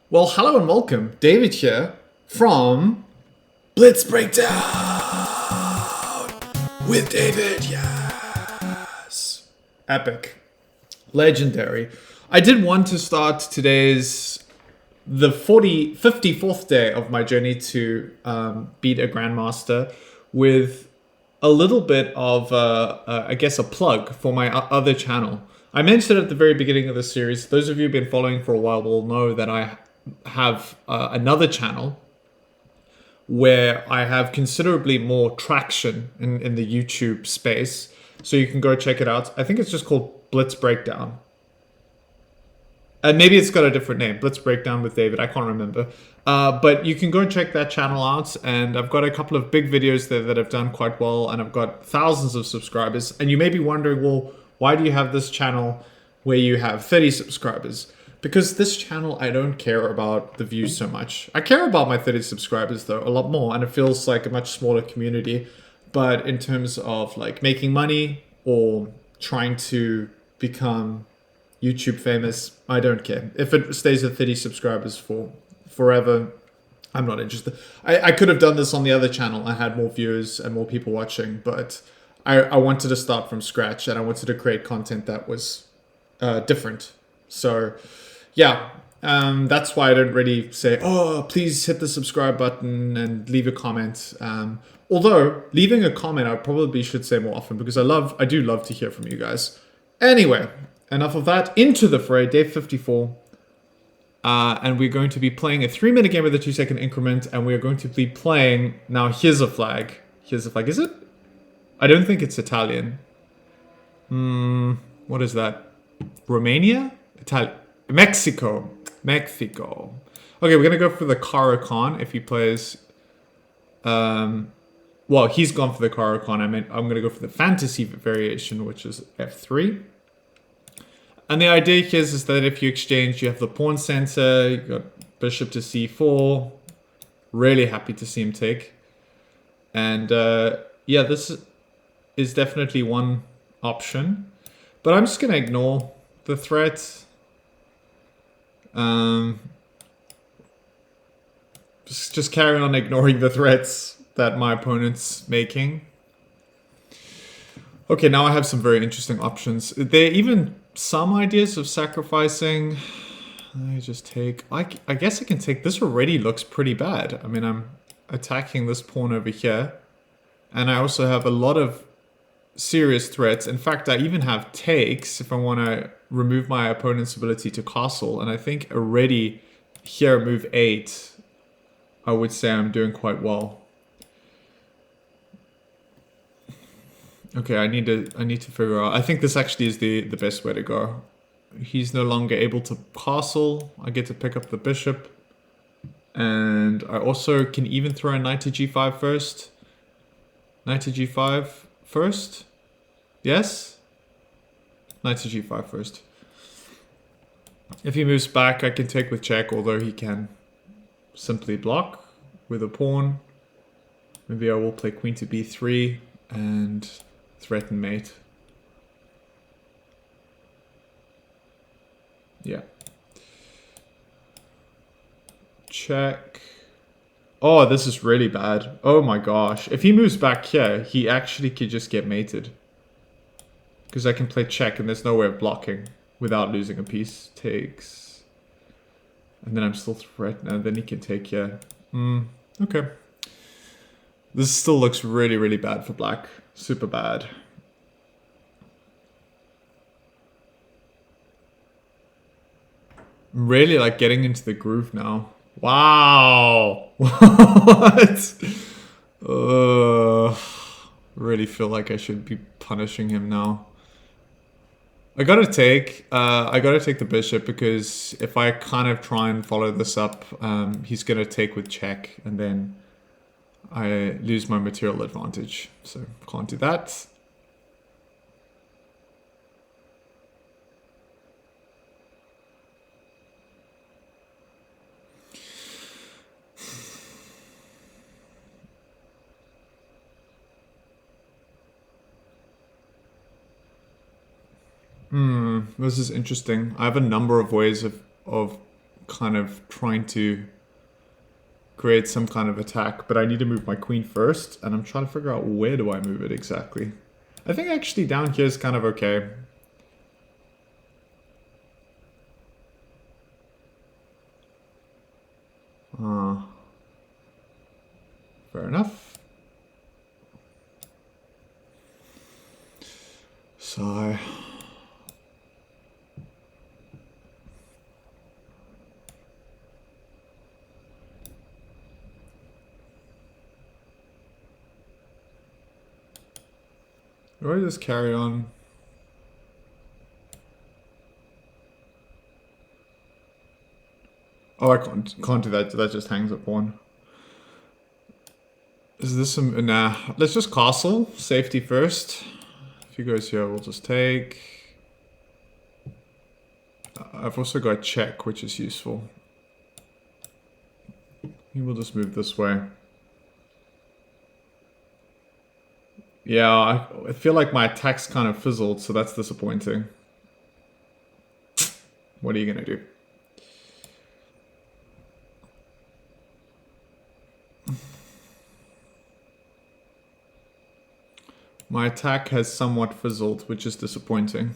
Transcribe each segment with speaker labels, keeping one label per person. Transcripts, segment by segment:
Speaker 1: Well, hello and welcome. David here from Blitz Breakdown with David. Yes. Epic. Legendary. I did want to start today's the 54th day of my journey to beat a Grandmaster with a little bit of, I guess, a plug for my other channel. I mentioned at the very beginning of the series, those of you who've been following for a while will know that I have another channel where I have considerably more traction in the YouTube space. So you can go check it out. I think it's just called Blitz Breakdown. And maybe it's got a different name, Blitz Breakdown with David. I can't remember. But you can go check that channel out. And I've got a couple of big videos there that have done quite well. And I've got thousands of subscribers. And you may be wondering, well, why do you have this channel where you have 30 subscribers? Because this channel, I don't care about the views so much. I care about my 30 subscribers, though, a lot more. And it feels like a much smaller community. But in terms of like making money or trying to become YouTube famous, I don't care. If it stays at 30 subscribers for forever, I'm not interested. I could have done this on the other channel. I had more viewers and more people watching, but I wanted to start from scratch and I wanted to create content that was different. So yeah, that's why I don't really say, oh, please hit the subscribe button and leave a comment. Although leaving a comment, I probably should say more often because I do love to hear from you guys. Anyway, enough of that. Into the fray, day 54. And we're going to be playing a 3-minute game with a 2-second increment. And we're going to be playing, now here's a flag. Here's a flag, is it? I don't think it's Italian. What is that? Romania? Mexico. Mexico. Okay, we're going to go for the Caracan if he plays... well, he's gone for the Caracan. I'm going to go for the fantasy variation, which is F3. And the idea here is that if you exchange, you have the pawn center, you got bishop to c4. Really happy to see him take. And yeah, this is definitely one option. But I'm just going to ignore the threat. Just carry on ignoring the threats that my opponent's making. Okay, now I have some very interesting options. There are even some ideas of sacrificing. I just take... I guess I can take... This already looks pretty bad. I mean, I'm attacking this pawn over here. And I also have a lot of serious threats. In fact, I even have takes if I want to remove my opponent's ability to castle. And I think already here, move 8, I would say I'm doing quite well. Okay, I need to figure out. I think this actually is the best way to go. He's no longer able to castle. I get to pick up the bishop. And I also can even throw a knight to g5 first. Knight to g5 first. Yes? Knight to g5 first. If he moves back, I can take with check, although he can simply block with a pawn. Maybe I will play queen to b3 and threaten mate. Yeah. Check. Oh, this is really bad. Oh my gosh. If he moves back here, he actually could just get mated. Because I can play check and there's no way of blocking without losing a piece. Takes. And then I'm still threatened. And then he can take here. Okay. This still looks really, really bad for black. Super bad. I'm really like getting into the groove now. Wow. What? Really feel like I should be punishing him now. I gotta take the bishop because if I kind of try and follow this up, he's gonna take with check and then I lose my material advantage. So can't do that. This is interesting. I have a number of ways of kind of trying to create some kind of attack, but I need to move my queen first, and I'm trying to figure out where do I move it exactly. I think actually down here is kind of okay. Fair enough. So... do I just carry on? Oh, I can't do that. That just hangs at pawn. Is this some... nah. Let's just castle. Safety first. If he goes here, we'll just take. I've also got check, which is useful. He will just move this way. Yeah, I feel like my attack's kind of fizzled, so that's disappointing. What are you gonna do? My attack has somewhat fizzled, which is disappointing.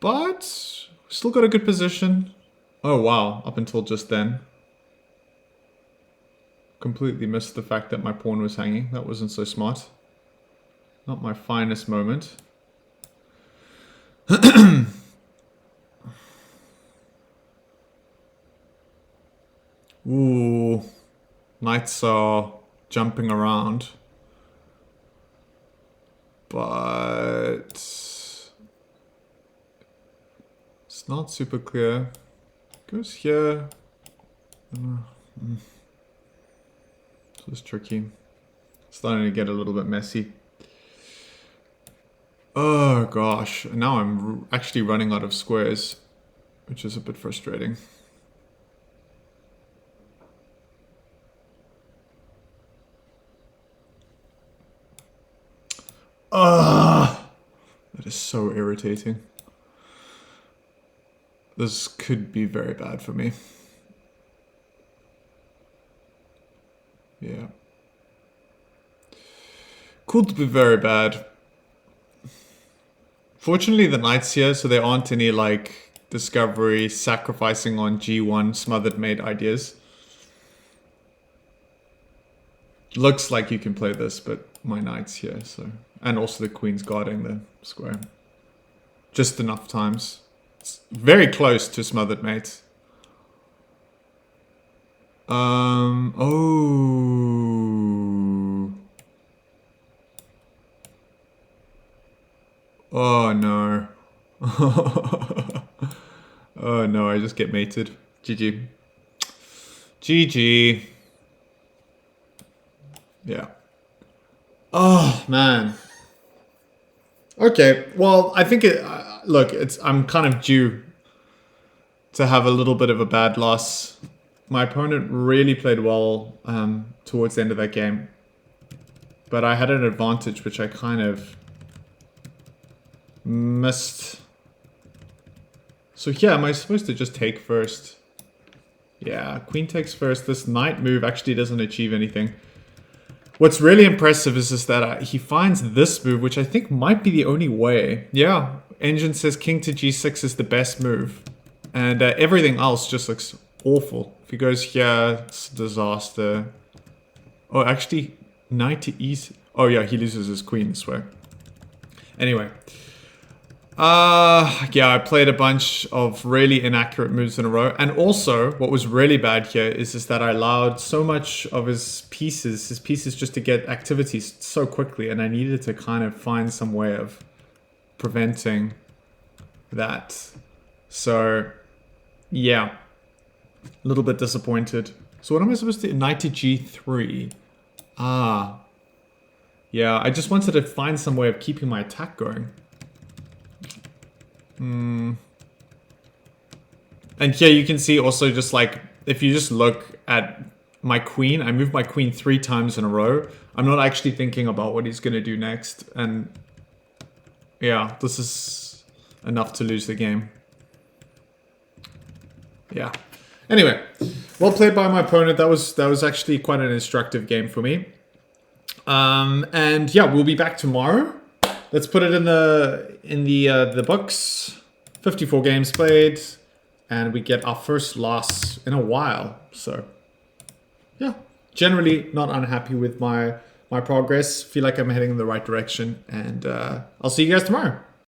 Speaker 1: But still got a good position. Oh wow, up until just then. Completely missed the fact that my pawn was hanging. That wasn't so smart. Not my finest moment. Ooh. Knights are jumping around. But... it's not super clear. Goes here. This is tricky. Starting to get a little bit messy. Oh gosh, now I'm actually running out of squares, which is a bit frustrating. That is so irritating. This could be very bad for me. Yeah. Could be very bad. Fortunately, the knight's here, so there aren't any, like, discovery, sacrificing on G1, smothered mate ideas. Looks like you can play this, but my knight's here, so... and also the queen's guarding the square. Just enough times. It's very close to smothered mate. Oh. Oh no. Oh no, I just get mated. GG. GG. Yeah. Oh man. Okay, well, I think it... look, I'm kind of due to have a little bit of a bad loss. My opponent really played well towards the end of that game. But I had an advantage, which I kind of missed. So yeah, am I supposed to just take first? Yeah, queen takes first. This knight move actually doesn't achieve anything. What's really impressive is that he finds this move, which I think might be the only way. Yeah, Engine says king to g6 is the best move. And everything else just looks awful. If he goes here, it's a disaster. Oh, actually, knight to e6. Oh yeah, he loses his queen this way. Anyway. Yeah, I played a bunch of really inaccurate moves in a row. And also, what was really bad here is that I allowed so much of his pieces just to get activities so quickly. And I needed to kind of find some way of preventing that. So, yeah. A little bit disappointed. So what am I supposed to do? Knight to g3. Ah. Yeah, I just wanted to find some way of keeping my attack going. And here you can see also just like, if you just look at my queen, I moved my queen 3 times in a row. I'm not actually thinking about what he's going to do next. And yeah, this is enough to lose the game. Yeah. Anyway, well played by my opponent. That was actually quite an instructive game for me. And yeah, we'll be back tomorrow. Let's put it in the books. 54 games played, and we get our first loss in a while. So yeah, generally not unhappy with my progress. Feel like I'm heading in the right direction, and I'll see you guys tomorrow.